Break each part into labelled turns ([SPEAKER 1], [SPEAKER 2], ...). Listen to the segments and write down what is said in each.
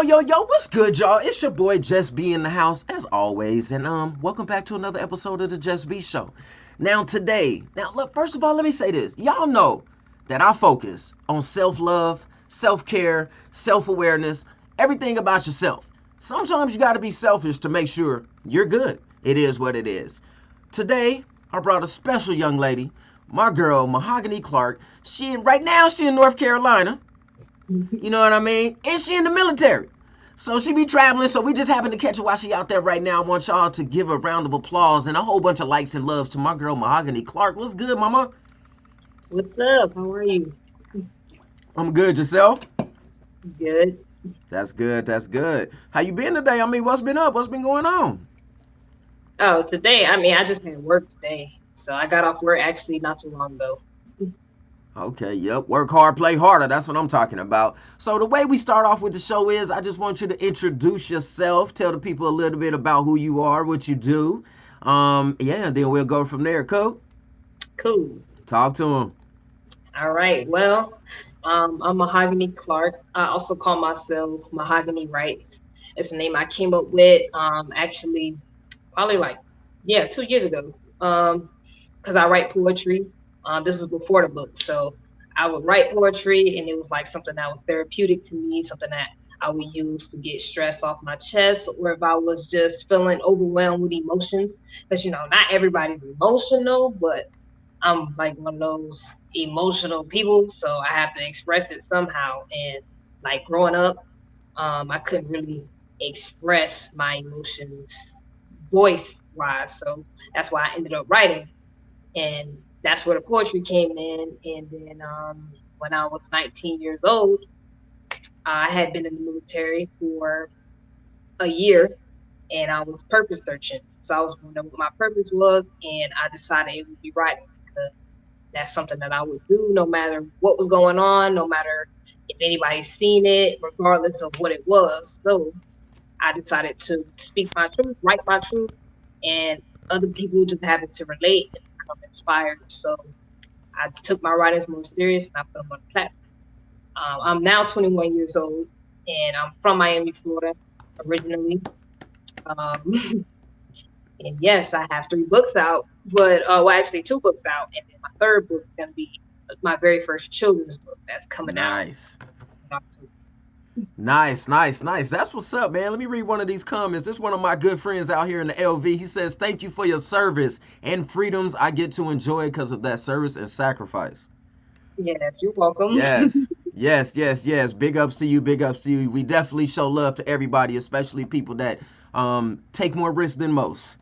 [SPEAKER 1] Yo, what's good, y'all? It's your boy JusB in the house, as always, and welcome back to another episode of the JusB Show. Now look, first of all, let me say this. Y'all know that I focus on self-love, self-care, self-awareness, everything about yourself. Sometimes you gotta be selfish to make sure you're good. It is what it is. Today, I brought a special young lady, my girl, Mahogany Clark. Right now, she in North Carolina. You know what I mean? And she in the military. So she be traveling, so we just happen to catch her while she out there right now. I want y'all to give a round of applause and a whole bunch of likes and loves to my girl Mahogany Clark. What's good, mama?
[SPEAKER 2] What's up? How are you?
[SPEAKER 1] I'm good. Yourself?
[SPEAKER 2] Good.
[SPEAKER 1] That's good. That's good. How you been today? I mean, what's been up? What's been going on?
[SPEAKER 2] Oh, today, I just had work today. So I got off work actually not too long ago.
[SPEAKER 1] Okay, yep. Work hard, play harder. That's what I'm talking about. So the way we start off with the show is I just want you to introduce yourself, tell the people a little bit about who you are, what you do. Yeah, and then we'll go from there. Cool.
[SPEAKER 2] Cool.
[SPEAKER 1] Talk to them.
[SPEAKER 2] All right. Well, I'm Mahogany Clark. I also call myself Mahogany Wright. It's the name I came up with actually probably like, yeah, 2 years ago. Because I write poetry. This is before the book. So I would write poetry, and it was like something that was therapeutic to me, something that I would use to get stress off my chest, or if I was just feeling overwhelmed with emotions. Because, not everybody's emotional, but I'm like one of those emotional people, so I have to express it somehow. And like growing up, I couldn't really express my emotions voice wise, so that's why I ended up writing, and that's where the poetry came in. And then when I was 19 years old, I had been in the military for a year, and I was purpose searching. So I was wondering what my purpose was, and I decided it would be writing because that's something that I would do no matter what was going on, no matter if anybody's seen it, regardless of what it was. So I decided to speak my truth, write my truth, and other people just happened to relate and become inspired. So I took my writings more serious and I put them on the platform. I'm now 21 years old and I'm from Miami, Florida, originally. Um, and yes, I have 3 books out, but well, actually 2 books out, and then my third book is going to be my very first children's book that's coming out
[SPEAKER 1] Nice.
[SPEAKER 2] in October.
[SPEAKER 1] Nice. That's what's up, man. Let me read one of these comments. This is one of my good friends out here in the LV. He says, "Thank you for your service and freedoms I get to enjoy because of that service and sacrifice."
[SPEAKER 2] Yes, you're welcome.
[SPEAKER 1] Yes. Big ups to you. Big ups to you. We definitely show love to everybody, especially people that take more risks than most.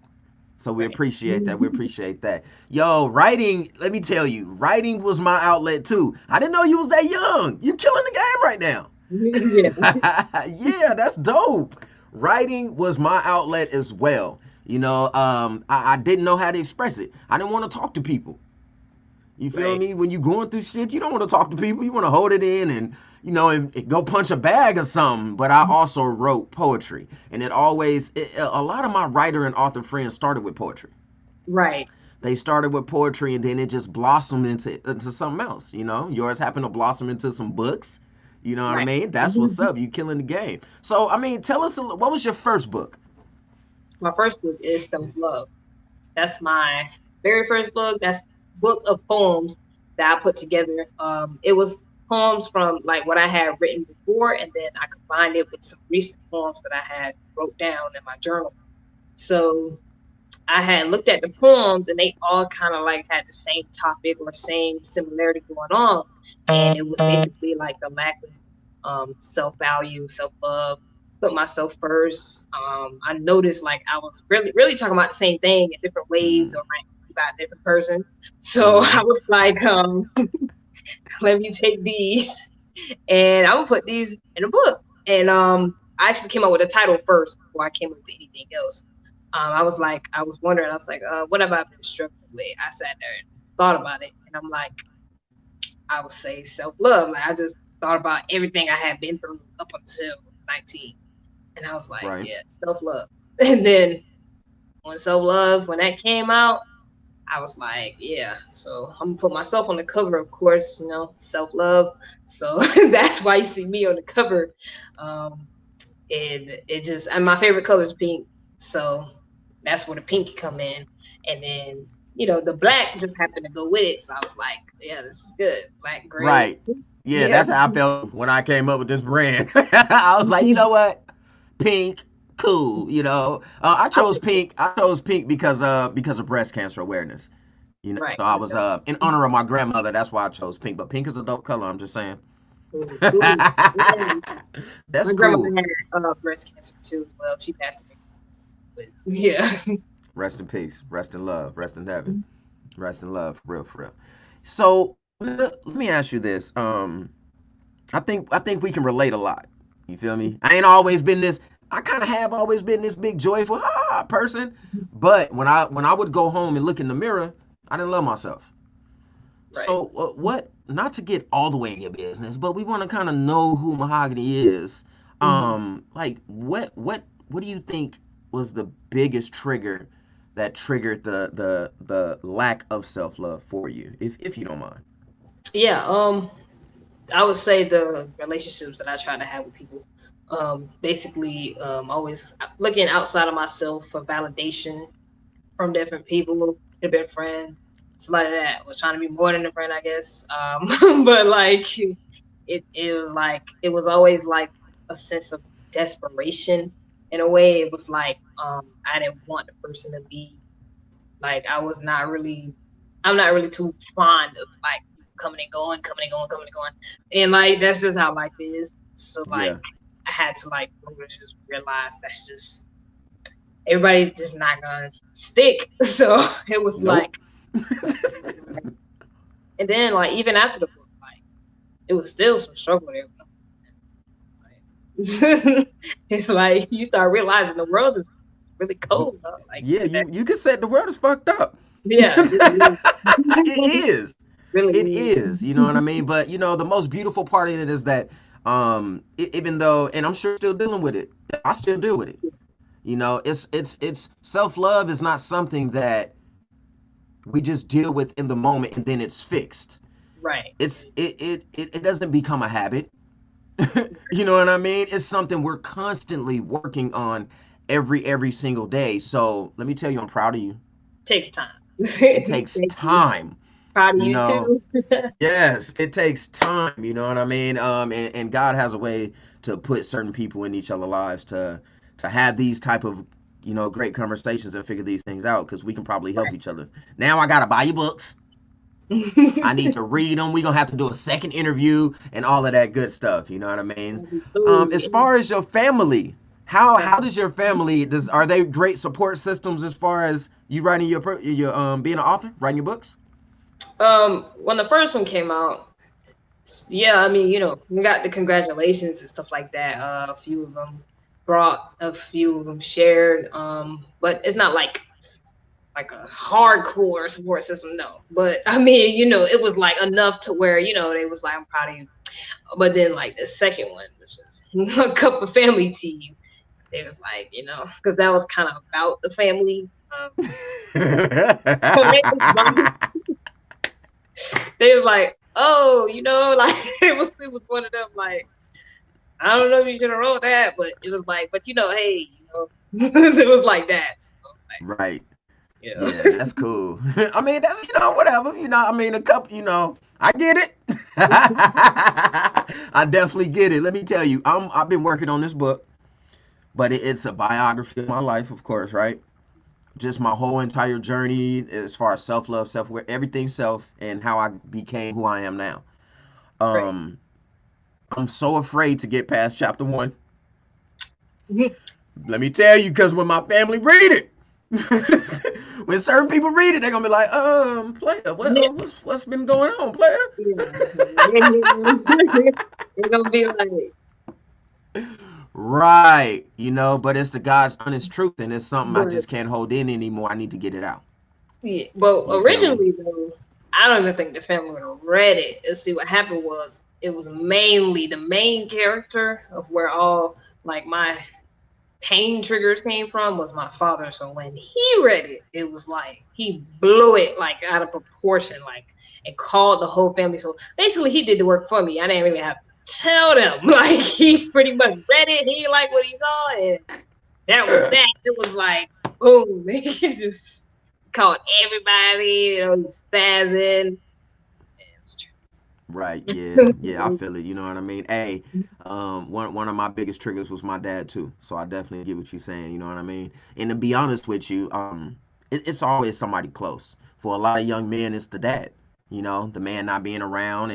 [SPEAKER 1] So we
[SPEAKER 2] Right.
[SPEAKER 1] appreciate that. We appreciate that. Yo, writing, let me tell you, writing was my outlet too. I didn't know you was that young. You killing the game right now.
[SPEAKER 2] Yeah.
[SPEAKER 1] Yeah, that's dope. Writing was my outlet as well. I didn't know how to express it. I didn't want to talk to people. You feel
[SPEAKER 2] Right.
[SPEAKER 1] me? When you going through shit, you don't want to talk to people. You want to hold it in and go punch a bag or something. But I also wrote poetry, and a lot of my writer and author friends started with poetry.
[SPEAKER 2] Right.
[SPEAKER 1] They started with poetry, and then it just blossomed into something else. Yours happened to blossom into some books. You know what I
[SPEAKER 2] Right.
[SPEAKER 1] mean? That's what's up. You killing the game. So I mean, tell us what was your first book?
[SPEAKER 2] My first book is Self Love. That's my very first book. That's book of poems that I put together. It was poems from like what I had written before, and then I combined it with some recent poems that I had wrote down in my journal. So I had looked at the poems, and they all kind of like had the same topic or same similarity going on, and it was basically like the lack of self value, self love, put myself first. I noticed like I was really, really talking about the same thing in different ways, or
[SPEAKER 1] Mm,
[SPEAKER 2] like about a different person. So
[SPEAKER 1] mm-hmm.
[SPEAKER 2] I was like, let me take these and I'm gonna put these in a book. And I actually came up with a title first before I came up with anything else. I was wondering, I was like, what have I been struggling with? I sat there and thought about it, and I'm like, I would say self love. Like I just thought about everything I had been through up until 19, and I was like,
[SPEAKER 1] Right.
[SPEAKER 2] yeah, self love. And then when self love, when that came out, I was like, yeah. So I'm gonna put myself on the cover, of course, self love. So that's why you see me on the cover. Um, and it just and my favorite color is pink, so that's where the pink come in, and then the black just happened to go with it, so I was like, yeah, this is good, black, gray,
[SPEAKER 1] Right. Yeah,
[SPEAKER 2] yeah.
[SPEAKER 1] that's how I felt when I came up with this brand. I was like, you know what? Pink, cool. I
[SPEAKER 2] I
[SPEAKER 1] chose
[SPEAKER 2] like it.
[SPEAKER 1] pink. I chose pink because of breast cancer awareness.
[SPEAKER 2] Right,
[SPEAKER 1] So I
[SPEAKER 2] for
[SPEAKER 1] was
[SPEAKER 2] sure.
[SPEAKER 1] in honor of my grandmother. That's why I chose pink. But pink is a dope color. I'm just saying.
[SPEAKER 2] Cool, cool. Yeah.
[SPEAKER 1] That's
[SPEAKER 2] My grandmother
[SPEAKER 1] cool.
[SPEAKER 2] had breast cancer too as well. She passed away, but yeah.
[SPEAKER 1] Rest in peace. Rest in love. Rest in heaven. Rest in love. For real. For real. So let me ask you this. I think we can relate a lot. You feel me? I ain't always been this. I kind of have always been this big joyful person, but when I would go home and look in the mirror, I didn't love myself.
[SPEAKER 2] Right.
[SPEAKER 1] So what? Not to get all the way in your business, but we want to kind of know who Mahogany is.
[SPEAKER 2] Hmm.
[SPEAKER 1] Like what do you think was the biggest trigger that triggered the lack of self love for you, if you don't mind?
[SPEAKER 2] Yeah. I would say the relationships that I try to have with people, basically, always looking outside of myself for validation from different people. Could have been friends, somebody that was trying to be more than a friend, I guess. But like, it was always like a sense of desperation. In a way, it was like I didn't want the person to leave. Like I'm not really too fond of like coming and going, coming and going, coming and going, and like that's just how life is. So like
[SPEAKER 1] Yeah.
[SPEAKER 2] I had to like just realize that's just everybody's just not gonna stick. So it was like,
[SPEAKER 1] Nope.
[SPEAKER 2] and then like even after the book, like it was still some struggle there. Like, it's like you start realizing the world is really cold, though. Like
[SPEAKER 1] Yeah, you can say the world is fucked up.
[SPEAKER 2] yeah,
[SPEAKER 1] It is.
[SPEAKER 2] really
[SPEAKER 1] It
[SPEAKER 2] is.
[SPEAKER 1] is. You know what I mean? But the most beautiful part of it is that even though, and I'm sure still dealing with it, I still deal with it. It's self love is not something that we just deal with in the moment and then it's fixed.
[SPEAKER 2] Right.
[SPEAKER 1] It doesn't become a habit. You know what I mean? It's something we're constantly working on every single day. So let me tell you, I'm proud of you.
[SPEAKER 2] Takes time.
[SPEAKER 1] It takes
[SPEAKER 2] Thank you.
[SPEAKER 1] time.
[SPEAKER 2] Proud of
[SPEAKER 1] You
[SPEAKER 2] you
[SPEAKER 1] know,
[SPEAKER 2] too.
[SPEAKER 1] yes, it takes time. You know what I mean? And God has a way to put certain people in each other's lives to have these type of great conversations and figure these things out because we can probably help each other. Now I gotta buy your books. I need to read them. We're gonna have to do a second interview and all of that good stuff. You know what I mean? As
[SPEAKER 2] Cool.
[SPEAKER 1] far as your family, how
[SPEAKER 2] Uh,
[SPEAKER 1] does your family are they great support systems as far as you writing your being an author, writing your books?
[SPEAKER 2] when the first one came out, yeah, I mean, we got the congratulations and stuff like that. A few of them brought, a few of them shared. But it's not like a hardcore support system, no. But I mean, it was like enough to where they was like, "I'm proud of you." But then like the second one, which is a cup of family tea, they was like, because that was kind of about the family. So they was like, oh, like it was one of them like, I don't know if you should have wrote that, but it was like, but hey, it was like that. So,
[SPEAKER 1] Right.
[SPEAKER 2] like,
[SPEAKER 1] Yeah, that's cool. I mean, whatever. I mean, a couple. I get it. I definitely get it. Let me tell you, I've been working on this book, but it's a biography of my life, of course, right? Just my whole entire journey as far as self love, self aware, everything self, and how I became who I am now.
[SPEAKER 2] right.
[SPEAKER 1] Um, I'm so afraid to get past chapter one. Let me tell you, because when my family read it, when certain people read it, they're gonna be like, player,
[SPEAKER 2] Yeah,
[SPEAKER 1] what's been going on, player?
[SPEAKER 2] yeah. It's gonna be like,
[SPEAKER 1] Right, but it's the God's honest truth, and it's something I
[SPEAKER 2] but
[SPEAKER 1] just can't hold in anymore. I need to get it out.
[SPEAKER 2] yeah. Well,
[SPEAKER 1] You feel me?
[SPEAKER 2] originally though, I don't even think the family would have read it. Let's see what happened was it was mainly the main character of where all like my pain triggers came from was my father. So when he read it, it was like he blew it like out of proportion, like and called the whole family. So basically, he did the work for me. I didn't really have to. tell them. Like he pretty much read it. He liked what he saw, and that was that. It was like boom. He just called everybody. He's spazzing.
[SPEAKER 1] Right, yeah, yeah, I feel it. You know what I mean? Hey, one of my biggest triggers was my dad too. So I definitely get what you're saying. You know what I mean? And to be honest with you, it's always somebody close. For a lot of young men, it's the dad. You know, the man not being around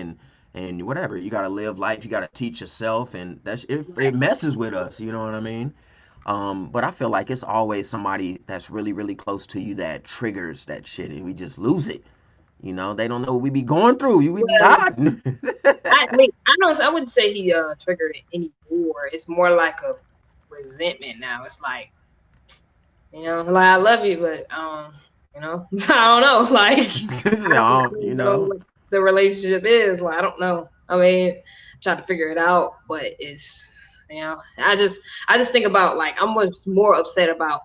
[SPEAKER 1] and whatever. You gotta live life. You gotta teach yourself, and it messes with us. You know what I mean? But I feel like it's always somebody that's really, really close to you that triggers that shit, and we just lose it. You know, they don't know what we be going through. We be
[SPEAKER 2] Well,
[SPEAKER 1] hiding.
[SPEAKER 2] I mean, I wouldn't say he triggered it anymore. It's more like a resentment now. It's like, like I love you, but I don't know. Like I don't
[SPEAKER 1] No,
[SPEAKER 2] really know what the relationship is. Like I don't know. I mean, try to figure it out, but it's I just think about like I'm much more upset about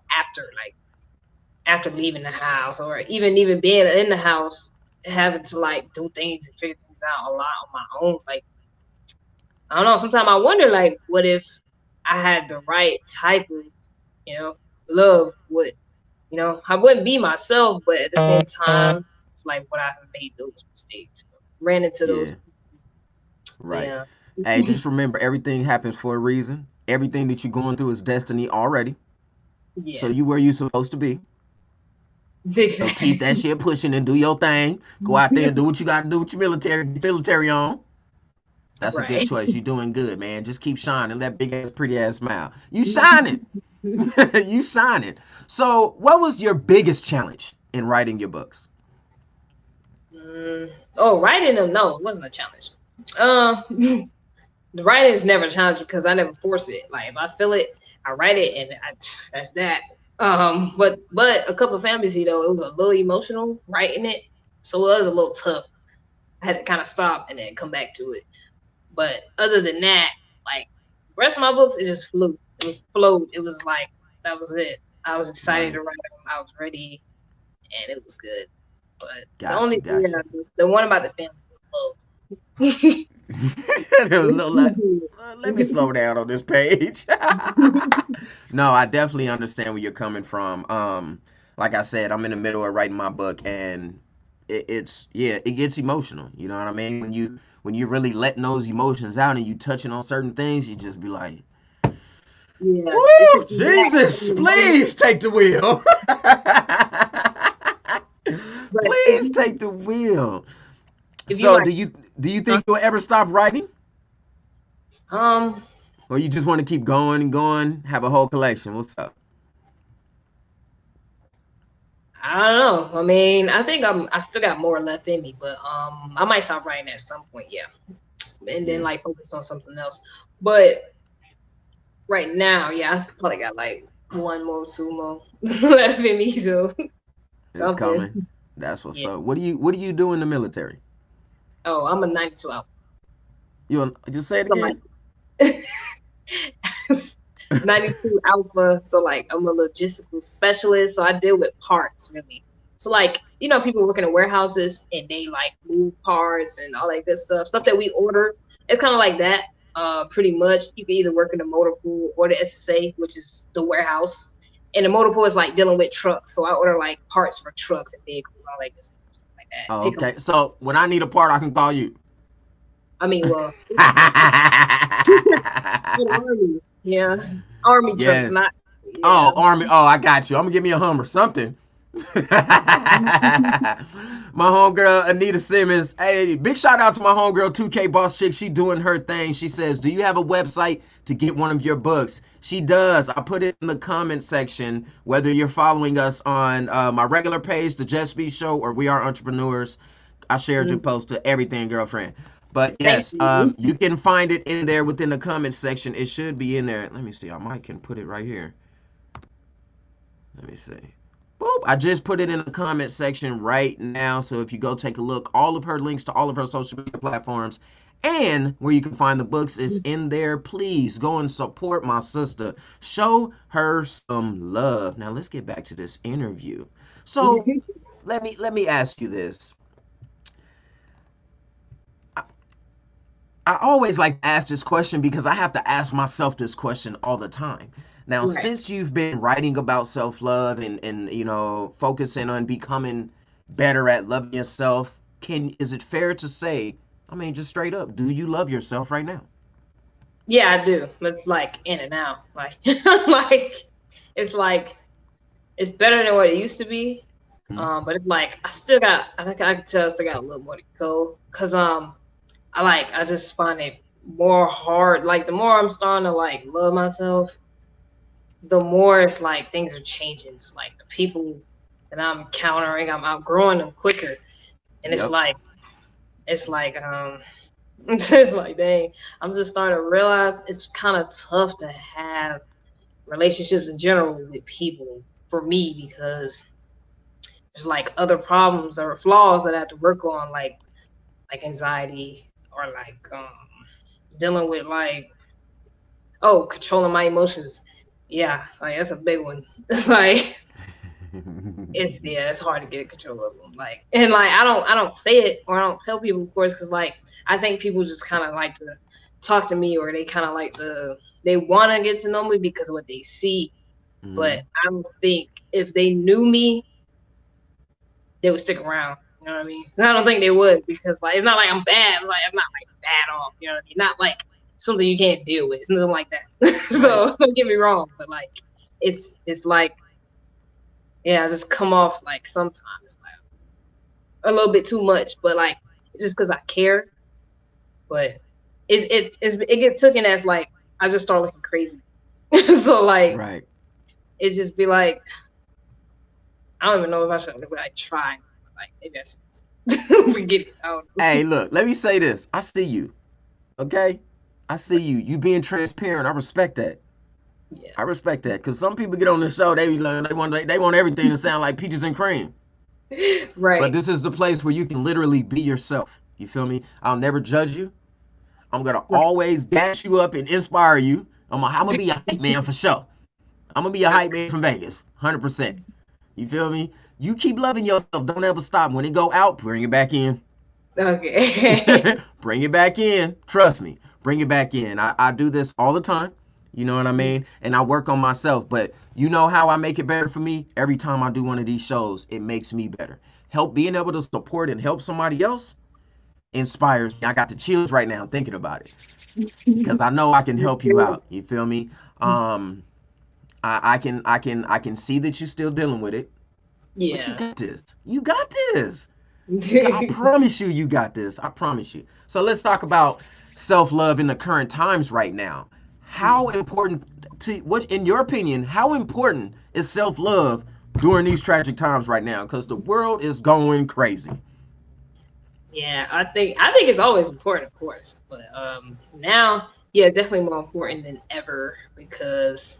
[SPEAKER 2] after leaving the house or even being in the house, having to like do things and figure things out a lot on my own. Like I don't know. Sometimes I wonder, like, what if I had the right type of, love? I wouldn't be myself, but at the same time, it's like what I have made those mistakes, ran into those.
[SPEAKER 1] yeah, right.
[SPEAKER 2] Yeah,
[SPEAKER 1] Hey, just remember everything happens for a reason. Everything that you're going through is destiny already. So
[SPEAKER 2] yeah,
[SPEAKER 1] you where you supposed to be.
[SPEAKER 2] big
[SPEAKER 1] So keep that shit pushing and do your thing. Go out there and do what you got to do with your military on. That's a good
[SPEAKER 2] right.
[SPEAKER 1] choice. You're doing good, man. Just keep shining that big ass, pretty ass smile. You shining. You shining. So, what was your biggest challenge in writing your books?
[SPEAKER 2] Oh, writing them, no, it wasn't a challenge. The writing is never a challenge because I never force it. Like if I feel it, I write it, and that's that. But a couple of families, it was a little emotional writing it, so it was a little tough. I had to kind of stop and then come back to it. But other than that, like the rest of my books, it just flew. It was flowed. It was like that was it. I was excited
[SPEAKER 1] Right.
[SPEAKER 2] to write them. I was ready, and it was good. But the
[SPEAKER 1] Got you.
[SPEAKER 2] only
[SPEAKER 1] Got you.
[SPEAKER 2] the one about the family was
[SPEAKER 1] Let me slow down on this page. No, I definitely understand where you're coming from. Like I said, I'm in the middle of writing my book, and it gets emotional. You know what I mean? When you're really letting those emotions out and you touching on certain things, you just be like,
[SPEAKER 2] yeah, it
[SPEAKER 1] "Woo,
[SPEAKER 2] took me back
[SPEAKER 1] Jesus,
[SPEAKER 2] in the moment.
[SPEAKER 1] please take the wheel."
[SPEAKER 2] But
[SPEAKER 1] Please take the wheel.
[SPEAKER 2] if you
[SPEAKER 1] So,
[SPEAKER 2] like,
[SPEAKER 1] do you
[SPEAKER 2] huh?
[SPEAKER 1] think you'll ever stop writing,
[SPEAKER 2] um,
[SPEAKER 1] or you just want to keep going and going, have a whole collection? What's up?
[SPEAKER 2] I don't know. I mean, I think I still got more left in me, but I might stop writing at some point, yeah, and then
[SPEAKER 1] Yeah,
[SPEAKER 2] like focus on something else. But right now, yeah, I probably got like one more, two more left in me, so
[SPEAKER 1] it's
[SPEAKER 2] something.
[SPEAKER 1] coming. That's what's
[SPEAKER 2] Yeah.
[SPEAKER 1] up. What do you do in the military?
[SPEAKER 2] Oh, I'm a 92 out.
[SPEAKER 1] You just say it
[SPEAKER 2] So
[SPEAKER 1] again.
[SPEAKER 2] like 92 Alpha. So like I'm a logistical specialist. So I deal with parts really. So like, people working in warehouses and they like move parts and all that good stuff. Stuff that we order. It's kind of like that. Pretty much. You can either work in the motor pool or the SSA, which is the warehouse. And the motor pool is like dealing with trucks. So I order like parts for trucks and vehicles, all that good stuff like that.
[SPEAKER 1] Oh,
[SPEAKER 2] Pick them.
[SPEAKER 1] okay. So when I need a part, I can call you.
[SPEAKER 2] I mean, well, army. Yeah. Army trucks,
[SPEAKER 1] Yes.
[SPEAKER 2] not
[SPEAKER 1] Oh,
[SPEAKER 2] yeah.
[SPEAKER 1] Army. Oh, I got you. I'm gonna give me a Hummer, something. My homegirl Anita Simmons. Hey, big shout out to my homegirl 2K Boss Chick. She doing her thing. She says, "Do you have a website to get one of your books?" She does. I put it in the comment section. Whether you're following us on my regular page, the JusB Show, or We Are Entrepreneurs, I shared your
[SPEAKER 2] Mm,
[SPEAKER 1] post to everything, girlfriend. But
[SPEAKER 2] thank
[SPEAKER 1] yes,
[SPEAKER 2] you.
[SPEAKER 1] you can find it in there within the comment section. It should be in there. Let me see. I might can put it right here. Let me see. Boop. I just put it in the comment section right now. So if you go take a look, all of her links to all of her social media platforms and where you can find the books is in there. Please go and support my sister. Show her some love. Now let's get back to this interview. So let me ask you this. I always like to ask this question because I have to ask myself this question all the time. Now,
[SPEAKER 2] Right.
[SPEAKER 1] since you've been writing about self-love and focusing on becoming better at loving yourself, is it fair to say, I mean, just straight up, do you love yourself right now?
[SPEAKER 2] Yeah, I do. It's like in and out. Like like it's like it's better than what it used to be.
[SPEAKER 1] Hmm.
[SPEAKER 2] But it's like I still got I think I can tell I still got a little more to go. Cause I just find it more hard. Like the more I'm starting to like love myself, the more it's like things are changing. It's like the people that I'm encountering, I'm outgrowing them quicker. And
[SPEAKER 1] Yep.
[SPEAKER 2] it's like it's just like dang, I'm just starting to realize it's kind of tough to have relationships in general with people for me because there's like other problems or flaws that I have to work on, like anxiety or like dealing with like controlling my emotions. Yeah, like that's a big one. It's like it's hard to get control of them. Like and like I don't say it or I don't tell people, of course, because like I think people just kind of like to talk to me or they kind of like they want to get to know me because of what they see. But
[SPEAKER 1] Hmm.
[SPEAKER 2] I don't think if they knew me, they would stick around. You know what I mean? And I don't think they would because like it's not like I'm bad. Like I'm not like bad off. You know what I mean? Not like something you can't deal with. It's nothing like that.
[SPEAKER 1] Right.
[SPEAKER 2] So don't get me wrong, but like it's like yeah, I just come off like sometimes like a little bit too much, but like just because I care. But it gets taken as like I just start looking crazy. So like
[SPEAKER 1] Right.
[SPEAKER 2] it just be like I don't even know if I should like try. Like maybe I should just forget it. I don't know.
[SPEAKER 1] Hey, look, let me say this. I see you. Okay? I see you. You being transparent. I respect that.
[SPEAKER 2] Yeah.
[SPEAKER 1] I respect that. Cause some people get on the show, they be like, they want everything to sound like peaches and cream. But
[SPEAKER 2] Right.
[SPEAKER 1] this is the place where you can literally be yourself. You feel me? I'll never judge you. I'm gonna
[SPEAKER 2] Right.
[SPEAKER 1] always gas you up and inspire you. I'm gonna be a hype man for sure. I'm gonna be a hype man from Vegas, 100%. You feel me? You keep loving yourself. Don't ever stop. When it go out, bring it back in.
[SPEAKER 2] Okay.
[SPEAKER 1] Bring it back in. Trust me. Bring it back in. I do this all the time. You know what I mean? And I work on myself. But you know how I make it better for me? Every time I do one of these shows, it makes me better. Help being able to support and help somebody else inspires me. I got the chills right now thinking about it. Because I know I can
[SPEAKER 2] You're
[SPEAKER 1] help you
[SPEAKER 2] good.
[SPEAKER 1] out. You feel me? I can see that you're still dealing with it. But you
[SPEAKER 2] Yeah.
[SPEAKER 1] got this. You got this. I promise you, you got this. I promise you. So let's talk about self-love in the current times right now. How important in your opinion, how important is self-love during these tragic times right now? Because the world is going crazy.
[SPEAKER 2] Yeah, I think it's always important, of course, but now, yeah, definitely more important than ever because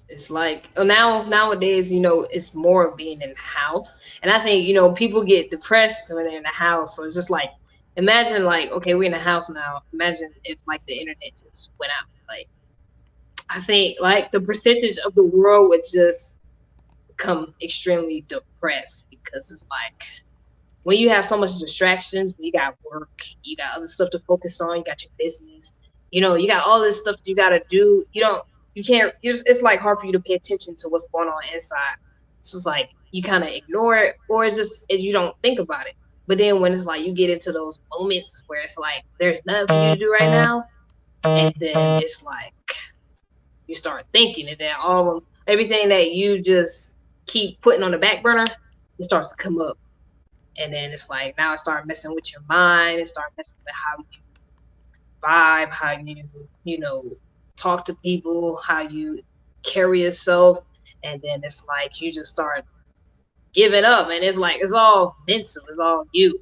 [SPEAKER 2] it's like nowadays, it's more of being in the house, and I think people get depressed when they're in the house. So it's just like imagine like okay, we're in the house now. Imagine if like the internet just went out. Like I think like the percentage of the world would just become extremely depressed because it's like when you have so much distractions, when you got work, you got other stuff to focus on, you got your business, you got all this stuff that you got to do. You can't. It's like hard for you to pay attention to what's going on inside. It's just like you kind of ignore it, or it's just you don't think about it. But then when it's like you get into those moments where it's like there's nothing for you to do right now, and then it's like you start thinking, and then all of everything that you just keep putting on the back burner, it starts to come up and then it's like now it started messing with your mind. It started messing with how you vibe, how you talk to people, how you carry yourself, and then it's like you just start giving up, and it's like it's all mental, it's all you,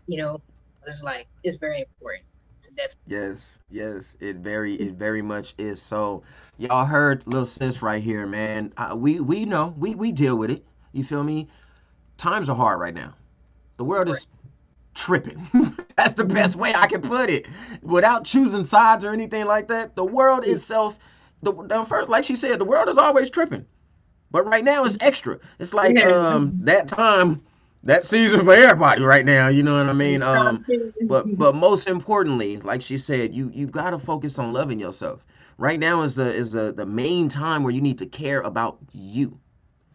[SPEAKER 2] you know. It's like it's very important to definitely.
[SPEAKER 1] Yes, yes, it very much is. So, y'all heard little sis right here, man. We know we deal with it. You feel me? Times are hard right now. The world
[SPEAKER 2] Right.
[SPEAKER 1] is tripping. That's the best way I can put it. Without choosing sides or anything like that, the world itself, the first, like she said, the world is always tripping. But right now it's extra. It's like
[SPEAKER 2] Yeah.
[SPEAKER 1] that time. That season for everybody right now. You know what I mean?
[SPEAKER 2] Right.
[SPEAKER 1] But most importantly, like she said, you gotta focus on loving yourself. Right now is the main time where you need to care about you.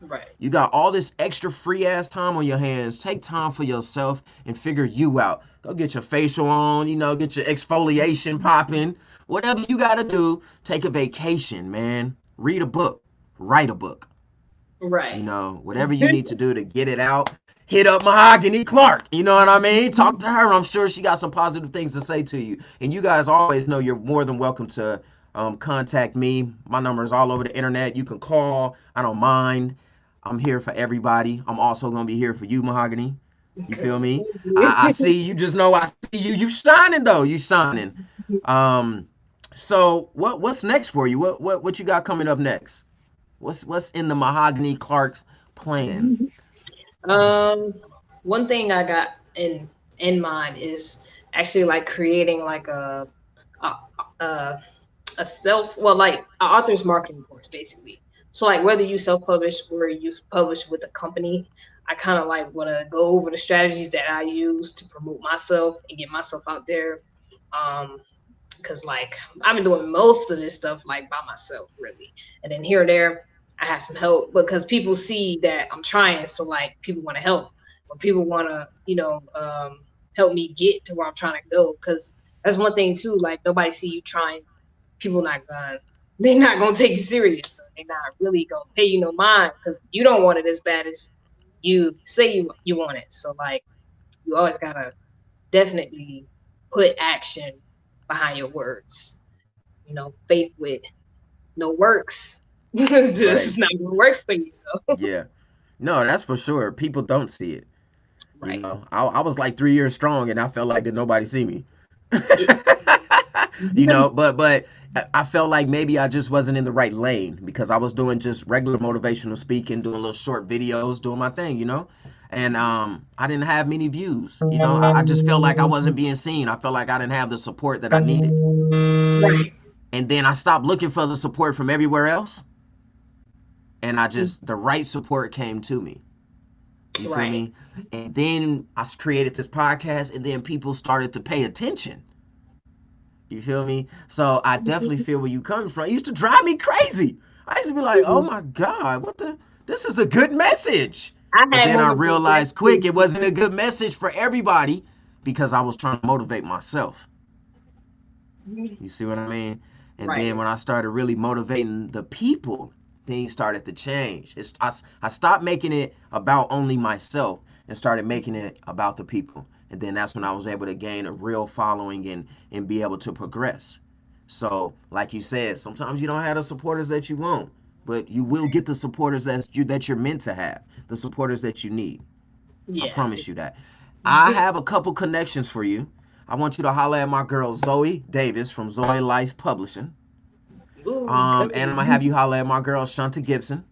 [SPEAKER 2] Right.
[SPEAKER 1] You got all this extra free ass time on your hands. Take time for yourself and figure you out. Go get your facial on, get your exfoliation popping. Whatever you got to do, take a vacation, man. Read a book, write a book.
[SPEAKER 2] Right.
[SPEAKER 1] Whatever you need to do to get it out. Hit up Mahogany Clark. You know what I mean? Talk to her. I'm sure she got some positive things to say to you. And you guys always know you're more than welcome to contact me. My number is all over the internet. You can call. I don't mind. I'm here for everybody. I'm also gonna be here for you, Mahogany. You feel
[SPEAKER 2] Okay.
[SPEAKER 1] me?
[SPEAKER 2] Thank
[SPEAKER 1] I
[SPEAKER 2] you.
[SPEAKER 1] see you. Just know I see you. You shining though. You shining. Um. So what's next for you? What you got coming up next? What's in the Mahogany Clark's plan?
[SPEAKER 2] Um, One thing I got in mind is actually like creating like a, a a self well like an author's marketing course basically. So like whether you self publish or you publish with a company, I kind of like want to go over the strategies that I use to promote myself and get myself out there. Um, because like I've been doing most of this stuff like by myself really, and then here and there I have some help because people see that I'm trying, so like people want to help or people want to help me get to where I'm trying to go. Because that's one thing too, like nobody see you trying, people not gonna they're not gonna take you serious, so they're not really gonna pay you no mind because you don't want it as bad as you say you want it. So like you always gotta definitely put action behind your words. Faith with no works it's
[SPEAKER 1] Right.
[SPEAKER 2] just not gonna work for you. So
[SPEAKER 1] Yeah. No, that's for sure. People don't see it.
[SPEAKER 2] right.
[SPEAKER 1] I was like 3 years strong, and I felt like did nobody see me.
[SPEAKER 2] It,
[SPEAKER 1] But I felt like maybe I just wasn't in the right lane because I was doing just regular motivational speaking, doing little short videos, doing my thing. And I didn't have many views. I just felt like I wasn't being seen. I felt like I didn't have the support that I needed.
[SPEAKER 2] right.
[SPEAKER 1] And then I stopped looking for the support from everywhere else, and the right support came to me. You feel
[SPEAKER 2] Right.
[SPEAKER 1] me? And then I created this podcast, and then people started to pay attention. You feel me? So I definitely feel where you coming from. It used to drive me crazy. I used to be like, oh my God, what the? This is a good message.
[SPEAKER 2] I
[SPEAKER 1] But
[SPEAKER 2] had
[SPEAKER 1] then I
[SPEAKER 2] moments like that
[SPEAKER 1] realized quick
[SPEAKER 2] too.
[SPEAKER 1] it wasn't a good message for everybody because I was trying to motivate myself. You see what I mean? And then
[SPEAKER 2] Right.
[SPEAKER 1] when I started really motivating the people, things started to change. I stopped making it about only myself and started making it about the people. And then that's when I was able to gain a real following and be able to progress. So, like you said, sometimes you don't have the supporters that you want, but you will get the supporters that you're meant to have, the supporters that you need. I
[SPEAKER 2] Yeah.
[SPEAKER 1] promise you that. I have a couple connections for you. I want you to holler at my girl Zoe Davis from Zoe Life Publishing.
[SPEAKER 2] Ooh,
[SPEAKER 1] And I'm gonna
[SPEAKER 2] okay.
[SPEAKER 1] have you holler at my girl Shanta Gibson.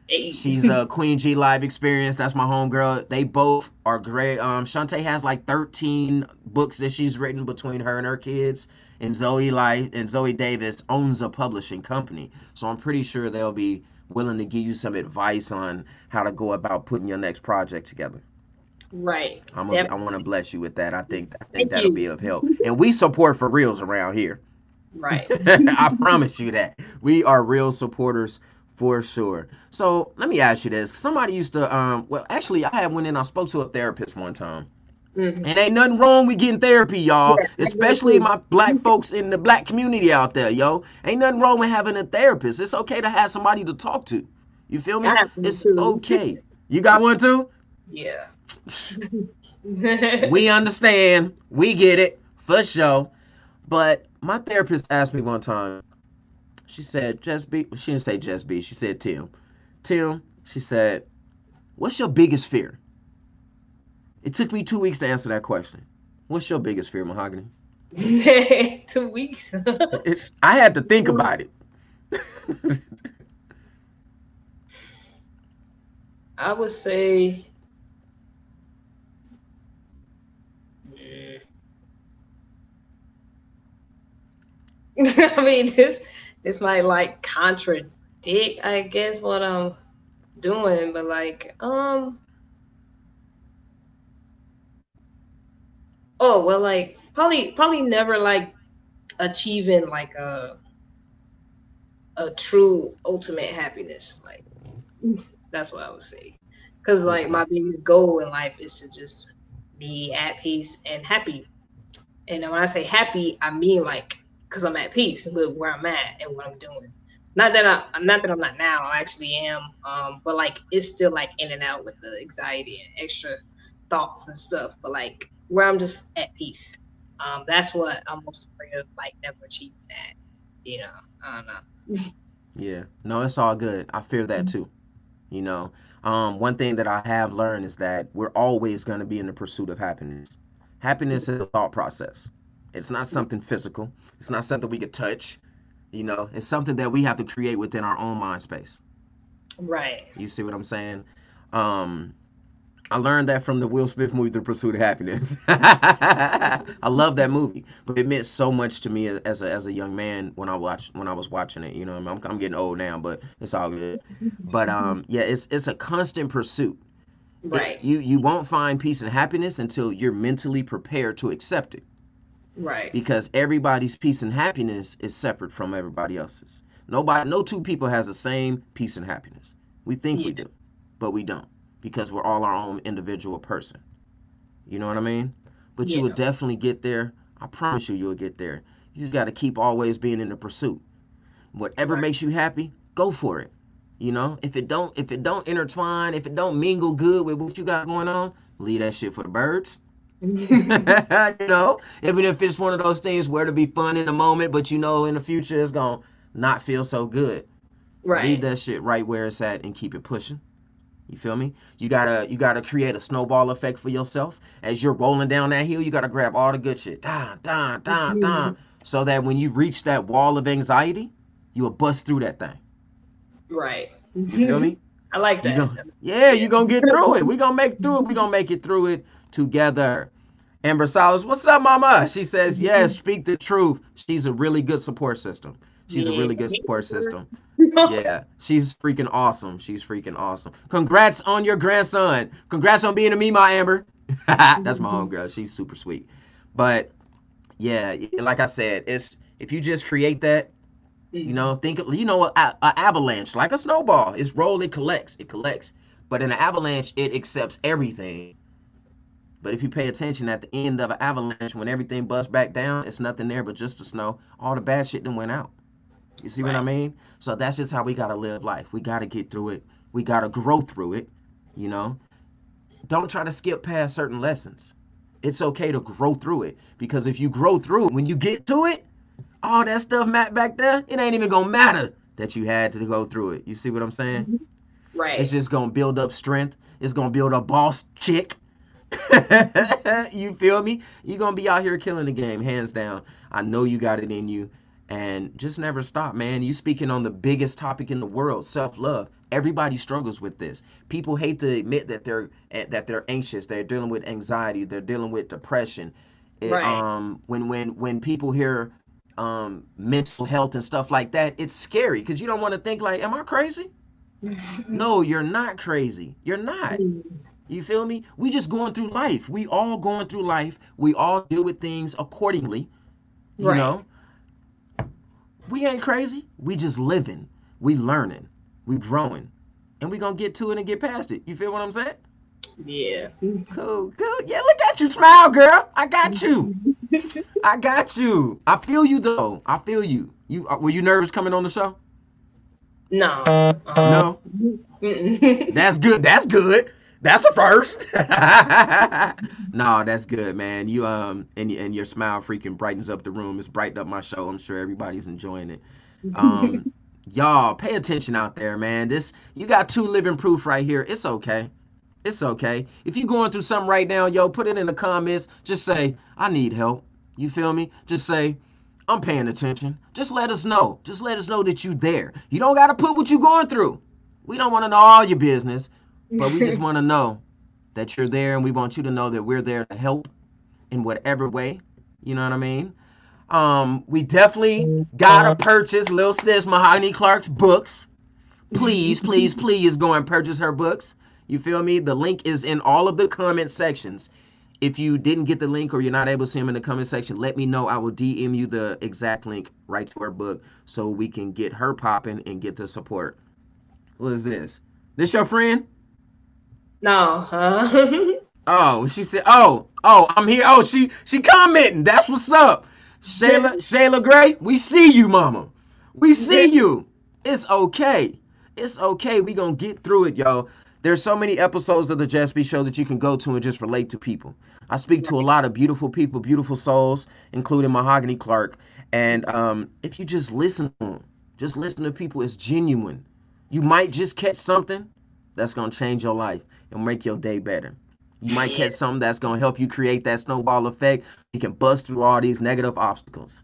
[SPEAKER 2] Hey.
[SPEAKER 1] She's a Queen G Live Experience. That's my homegirl. They both are great. Shantae has like 13 books that she's written between her and her kids. And Zoe Davis owns a publishing company. So I'm pretty sure they'll be willing to give you some advice on how to go about putting your next project together.
[SPEAKER 2] Right.
[SPEAKER 1] I want to
[SPEAKER 2] Definitely.
[SPEAKER 1] bless you with that. I think
[SPEAKER 2] Thank
[SPEAKER 1] that'll
[SPEAKER 2] you.
[SPEAKER 1] be of help. And we support for reals around here.
[SPEAKER 2] Right.
[SPEAKER 1] I promise you that. We are real supporters for sure. So let me ask you this. Somebody used to well actually I had went in, I spoke to a therapist one time.
[SPEAKER 2] Hmm.
[SPEAKER 1] And ain't nothing wrong with getting therapy, y'all.
[SPEAKER 2] Yeah, I go
[SPEAKER 1] Especially
[SPEAKER 2] too.
[SPEAKER 1] my black folks in the black community out there, yo. Ain't nothing wrong with having a therapist. It's okay to have somebody to talk to. You feel
[SPEAKER 2] I
[SPEAKER 1] me?
[SPEAKER 2] have one
[SPEAKER 1] It's
[SPEAKER 2] too.
[SPEAKER 1] okay. You got one too?
[SPEAKER 2] Yeah.
[SPEAKER 1] We understand. We get it. For sure. But my therapist asked me one time, she said, Just be, she didn't say Just be, she said, Tim, she said, what's your biggest fear? It took me 2 weeks to answer that question. What's your biggest fear, Mahogany?
[SPEAKER 2] 2 weeks.
[SPEAKER 1] I had to think about it.
[SPEAKER 2] I would say, mm, I mean, this might like contradict, I guess, what I'm doing, but like, Oh well, like probably never like achieving like a true ultimate happiness. Like that's what I would say. Cause like
[SPEAKER 1] Okay.
[SPEAKER 2] my biggest goal in life is to just be at peace and happy. And when I say happy, I mean like because I'm at peace with where I'm at and what I'm doing. Not that I'm not now. I actually am. But like it's still like in and out with the anxiety and extra thoughts and stuff. But like where I'm just at peace. That's what I'm most afraid of. Like never achieving that. You know. I don't know.
[SPEAKER 1] Yeah. No, it's all good. I fear that too. You know, one thing that I have learned is that we're always going to be in the pursuit of happiness. Happiness is a thought process. It's not something physical. It's not something we could touch. You know, it's something that we have to create within our own mind space.
[SPEAKER 2] Right.
[SPEAKER 1] You see what I'm saying? Um, I learned that from the Will Smith movie, The Pursuit of Happiness. I love that movie, but it meant so much to me as a young man when I was watching it. You know, I'm getting old now, but it's all good. But yeah, it's a constant pursuit.
[SPEAKER 2] Right.
[SPEAKER 1] You won't find peace and happiness until you're mentally prepared to accept it,
[SPEAKER 2] Right.
[SPEAKER 1] because everybody's peace and happiness is separate from everybody else's. No two people has the same peace and happiness. We think we
[SPEAKER 2] Yeah.
[SPEAKER 1] do, but we don't, because we're all our own individual person. You know what I mean? But you will
[SPEAKER 2] Yeah.
[SPEAKER 1] definitely get there. I promise you, you'll get there. You just got to keep always being in the pursuit. Whatever
[SPEAKER 2] Right.
[SPEAKER 1] makes you happy, go for it. You know, if it don't intertwine, if it don't mingle good with what you got going on, leave that shit for the birds. You know, even if it's one of those things where to be fun in the moment, but you know in the future it's gonna not feel so good. Leave
[SPEAKER 2] Right.
[SPEAKER 1] that shit right where it's at and keep it pushing. You feel me? You gotta create a snowball effect for yourself. As you're rolling down that hill, you gotta grab all the good shit. Down, down, down, down. So that when you reach that wall of anxiety, you will bust through that thing.
[SPEAKER 2] Right.
[SPEAKER 1] You feel me?
[SPEAKER 2] I like
[SPEAKER 1] You
[SPEAKER 2] that.
[SPEAKER 1] go, yeah,
[SPEAKER 2] Yeah.
[SPEAKER 1] you gonna get through it. We gonna make through it. We gonna make it through it together. Amber Salas, what's up, mama? She says, yes, speak the truth. She's a really good support system. She's a
[SPEAKER 2] Yeah.
[SPEAKER 1] really good support system. Yeah, she's freaking awesome. She's freaking awesome. Congrats on your grandson. Congrats on being a me, my Amber. That's my homegirl. She's super sweet. But yeah, like I said, it's if you just create that, you know, think of, you know, a avalanche like a snowball. It's rolled, it collects, it collects. But in an avalanche, it accepts everything. But if you pay attention at the end of an avalanche, when everything busts back down, it's nothing there but just the snow. All the bad shit then went out. You see what I
[SPEAKER 2] Right.
[SPEAKER 1] mean? So that's just how we gotta live life. We gotta get through it. We gotta grow through it. You know, don't try to skip past certain lessons. It's okay to grow through it, because if you grow through it, when you get to it, all that stuff back there, it ain't even gonna matter that you had to go through it. You see what I'm saying? It's
[SPEAKER 2] Right.
[SPEAKER 1] just gonna build up strength. It's gonna build a boss chick. You feel me? You're gonna be out here killing the game, hands down. I know you got it in you. And just never stop, man. You speaking on the biggest topic in the world, self-love. Everybody struggles with this. People hate to admit that they're anxious. They're dealing with anxiety. They're dealing with depression.
[SPEAKER 2] Right.
[SPEAKER 1] When people hear mental health and stuff like that, it's scary because you don't want to think like, am I crazy? No, you're not crazy. You're not. You feel me? We just going through life. We all going through life. We all deal with things accordingly. You
[SPEAKER 2] Right.
[SPEAKER 1] know, we ain't crazy. We just living. We learning. We growing. And we gonna get to it and get past it. You feel what I'm saying?
[SPEAKER 2] Yeah.
[SPEAKER 1] Cool, cool. Yeah, look at you, smile, girl. I got you. I got you. I feel you though. I feel you. You were you nervous coming on the show?
[SPEAKER 2] No.
[SPEAKER 1] No.
[SPEAKER 2] Mm-mm.
[SPEAKER 1] That's good. That's good. That's a first. No, that's good, man. You and your smile freaking brightens up the room. It's brightened up my show. I'm sure everybody's enjoying it. Um, y'all pay attention out there, man. This you got two living proof right here. It's okay. It's okay. If you're going through something right now, yo, put it in the comments. Just say, I need help. You feel me? Just say, I'm paying attention. Just let us know. Just let us know that you there. You don't gotta put what you going through. We don't want to know all your business, but we just want to know that you're there, and we want you to know that we're there to help in whatever way. You know what I mean? We definitely gotta purchase Lil Sis Mahogany Clark's books. Please, please, please go and purchase her books. You feel me? The link is in all of the comment sections. If you didn't get the link or you're not able to see them in the comment section, let me know. I will DM you the exact link right to her book so we can get her popping and get the support. What is this? This your friend?
[SPEAKER 2] No, huh?
[SPEAKER 1] Oh, she said, oh, I'm here. Oh, she commenting. That's what's up. Shayla Gray, we see you, mama. We see you. It's okay. It's okay. We gonna get through it, y'all. There's so many episodes of the JusB show that you can go to and just relate to people. I speak to a lot of beautiful people, beautiful souls, including Mahogany Clark. And if you just listen to them, just listen to people, it's genuine. You might just catch something that's gonna change your life and make your day better. You might
[SPEAKER 2] Yeah.
[SPEAKER 1] catch something that's going to help you create that snowball effect. You can bust through all these negative obstacles.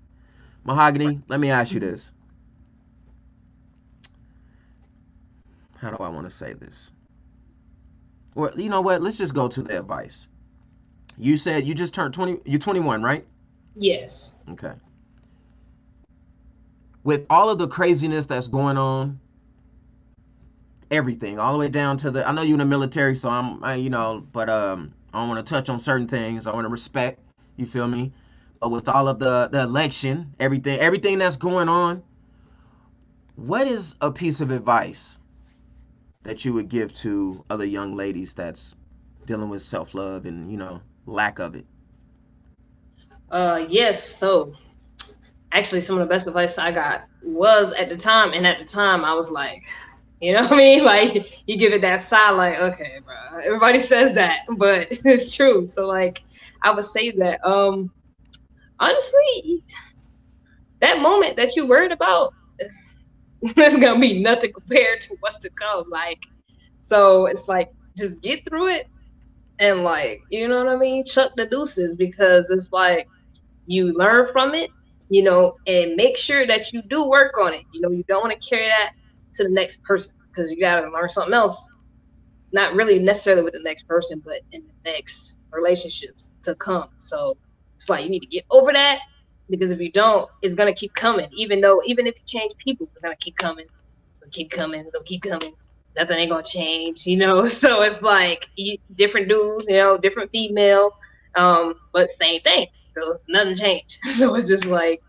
[SPEAKER 1] Mahogany, let me ask you this. How do I want to say this? Well, you know what? Let's just go to the advice. You said you just turned 20. You're 21, right?
[SPEAKER 2] Yes.
[SPEAKER 1] Okay. With all of the craziness that's going on, everything, all the way down to the. I know you're in the military, so but I don't want to touch on certain things. I want to respect. You feel me? But with all of the election, everything that's going on, what is a piece of advice that you would give to other young ladies that's dealing with self love and lack of it?
[SPEAKER 2] Yes. So actually, some of the best advice I got was at the time, and at the time I was like, you know what I mean? Like you give it that sigh, like, okay, bro. Everybody says that, but it's true. So like, I would say that, honestly, that moment that you worried about, it's gonna be nothing compared to what's to come. Like, so it's like just get through it and like, you know what I mean? Chuck the deuces because it's like you learn from it, and make sure that you do work on it. You don't want to carry that to the next person because you got to learn something else. Not really necessarily with the next person, but in the next relationships to come. So it's like you need to get over that because if you don't, it's gonna keep coming. Even if you change people, it's gonna keep coming. It's gonna keep coming. It's gonna keep coming. Nothing ain't gonna change. So it's like different dudes, different female, but same thing. So nothing changed. So it's just like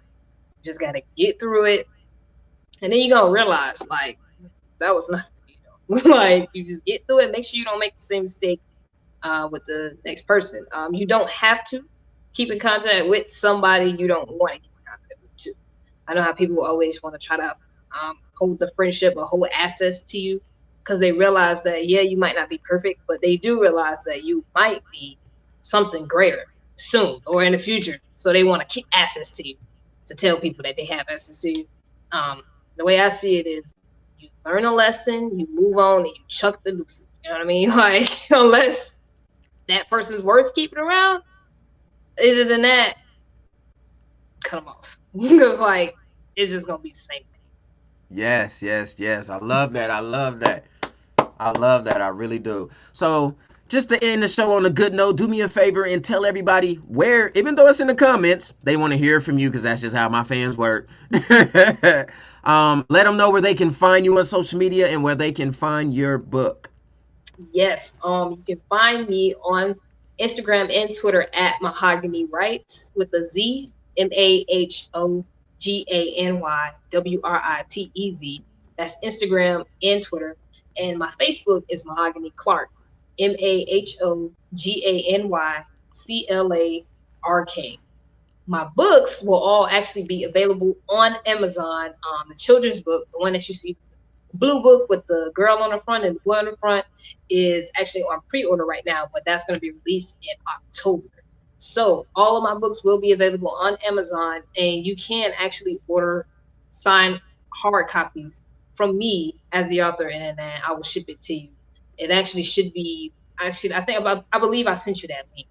[SPEAKER 2] you just gotta get through it, and then you're gonna realize like that was nothing. Like you just get through it. Make sure you don't make the same mistake with the next person. You don't have to keep in contact with somebody you don't want to keep in contact with too. I know how people always want to try to hold the friendship or hold access to you because they realize that yeah, you might not be perfect, but they do realize that you might be something greater soon or in the future. So they want to keep access to you to tell people that they have access to you. Um, the way I see it is you learn a lesson, you move on, and you chuck the nooses. You know what I mean? Like, unless that person's worth keeping around, other than that, cut them off. Because, like, it's just going to be the same thing.
[SPEAKER 1] Yes, yes, yes. I love that. I love that. I love that. I really do. So, just to end the show on a good note, do me a favor and tell everybody where, even though it's in the comments, they want to hear from you because that's just how my fans work. Let them know where they can find you on social media and where they can find your book.
[SPEAKER 2] Yes. You can find me on Instagram and Twitter at Mahogany Writes with a Z, MahoganyWritez. That's Instagram and Twitter. And my Facebook is Mahogany Clark, MahoganyClark. My books will all actually be available on Amazon. The children's book, the one that you see, blue book with the girl on the front and the boy on the front, is actually on pre-order right now, but that's going to be released in October. So all of my books will be available on Amazon, and you can actually order signed hard copies from me as the author, and then I will ship it to you. It actually should be. I believe I sent you that link.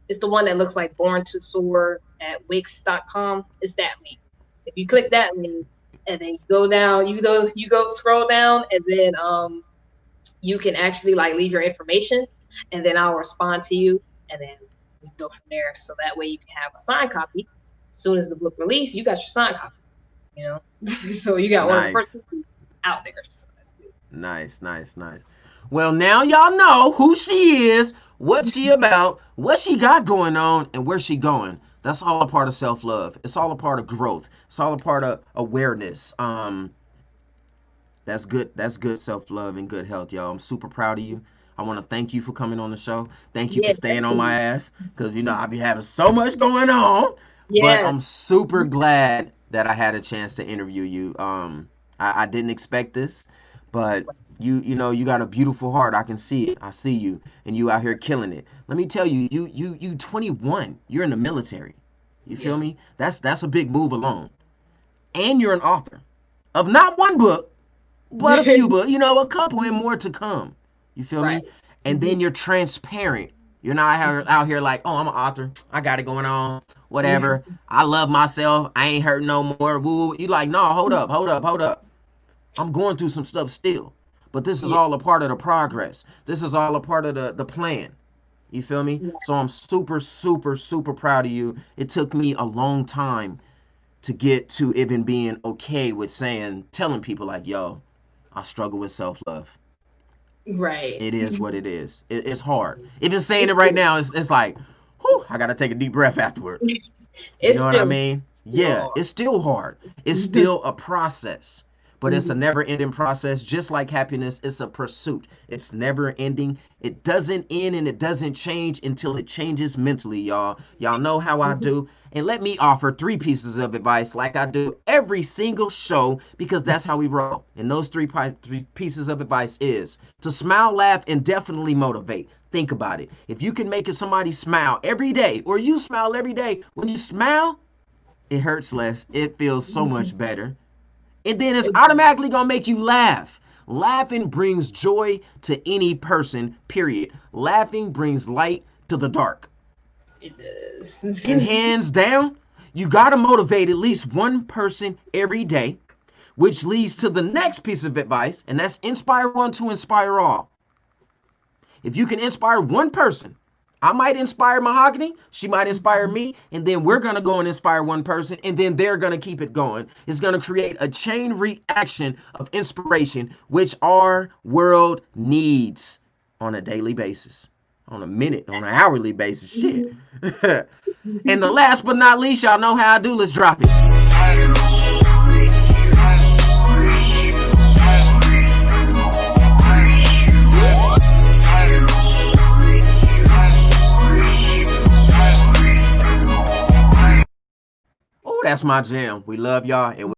[SPEAKER 2] It's the one that looks like Born to Soar at Wix.com. It's that link. If you click that link, and then you go down, you go scroll down, and then you can actually like leave your information, and then I'll respond to you, and then we go from there. So that way you can have a signed copy. As soon as the book release, you got your signed copy. You know, so you got one of the
[SPEAKER 1] Nice.
[SPEAKER 2] first out there. So that's good.
[SPEAKER 1] Nice, nice, nice. Well, now y'all know who she is, what she about, what she got going on, and where she going. That's all a part of self-love. It's all a part of growth. It's all a part of awareness. That's good. That's good self-love and good health, y'all. I'm super proud of you. I want to thank you for coming on the show. Thank you for
[SPEAKER 2] Yeah,
[SPEAKER 1] staying on my
[SPEAKER 2] definitely.
[SPEAKER 1] ass because I be having so much going on. But
[SPEAKER 2] Yeah.
[SPEAKER 1] I'm super glad that I had a chance to interview you. I didn't expect this, but you got a beautiful heart. I can see it. I see you, and you out here killing it. Let me tell you, you 21. You're in the military. You feel
[SPEAKER 2] Yeah.
[SPEAKER 1] me? That's a big move alone. And you're an author of not one book, but a few books, a couple and more to come. You feel
[SPEAKER 2] Right.
[SPEAKER 1] me? And
[SPEAKER 2] Mhm.
[SPEAKER 1] then you're transparent. You're not out here like, oh, I'm an author. I got it going on.
[SPEAKER 2] Mhm.
[SPEAKER 1] Whatever. I love myself. I ain't hurting no more. Woo. You like, no, hold up, hold up, hold up. I'm going through some stuff still. But this is
[SPEAKER 2] Yeah.
[SPEAKER 1] all a part of the progress. This is all a part of the plan. You feel me?
[SPEAKER 2] Yeah.
[SPEAKER 1] So I'm super, super, super proud of you. It took me a long time to get to even being okay with telling people like, yo, I struggle with self love.
[SPEAKER 2] Right.
[SPEAKER 1] It is what it is. It's hard. Even saying it
[SPEAKER 2] It's
[SPEAKER 1] right
[SPEAKER 2] still,
[SPEAKER 1] now, it's like, whew, I gotta take a deep breath afterwards. You
[SPEAKER 2] it's
[SPEAKER 1] know what I
[SPEAKER 2] still
[SPEAKER 1] mean?
[SPEAKER 2] still
[SPEAKER 1] Yeah, it's still hard. It's
[SPEAKER 2] hard.
[SPEAKER 1] still a process, but it's a
[SPEAKER 2] Mhm.
[SPEAKER 1] never ending process. Just like happiness, it's a pursuit. It's never ending. It doesn't end and it doesn't change until it changes mentally, y'all. Y'all know how I
[SPEAKER 2] Mhm.
[SPEAKER 1] do. And let me offer three pieces of advice like I do every single show because that's how we roll. And those three pieces of advice is to smile, laugh, and definitely motivate. Think about it. If you can make somebody smile every day, or you smile every day, when you smile, it hurts less. It feels so much better. And then it's
[SPEAKER 2] It does.
[SPEAKER 1] automatically gonna make you laugh. Laughing brings joy to any person, period. Laughing brings light to the dark.
[SPEAKER 2] It does.
[SPEAKER 1] And hands down, you gotta motivate at least one person every day, which leads to the next piece of advice, and that's inspire one to inspire all. If you can inspire one person, I might inspire Mahogany, she might inspire me, and then we're going to go and inspire one person, and then they're going to keep it going. It's going to create a chain reaction of inspiration, which our world needs on a daily basis, on a minute, on an hourly basis. Shit. And the last but not least, y'all know how I do. Let's drop it. Oh, that's my jam. We love y'all, and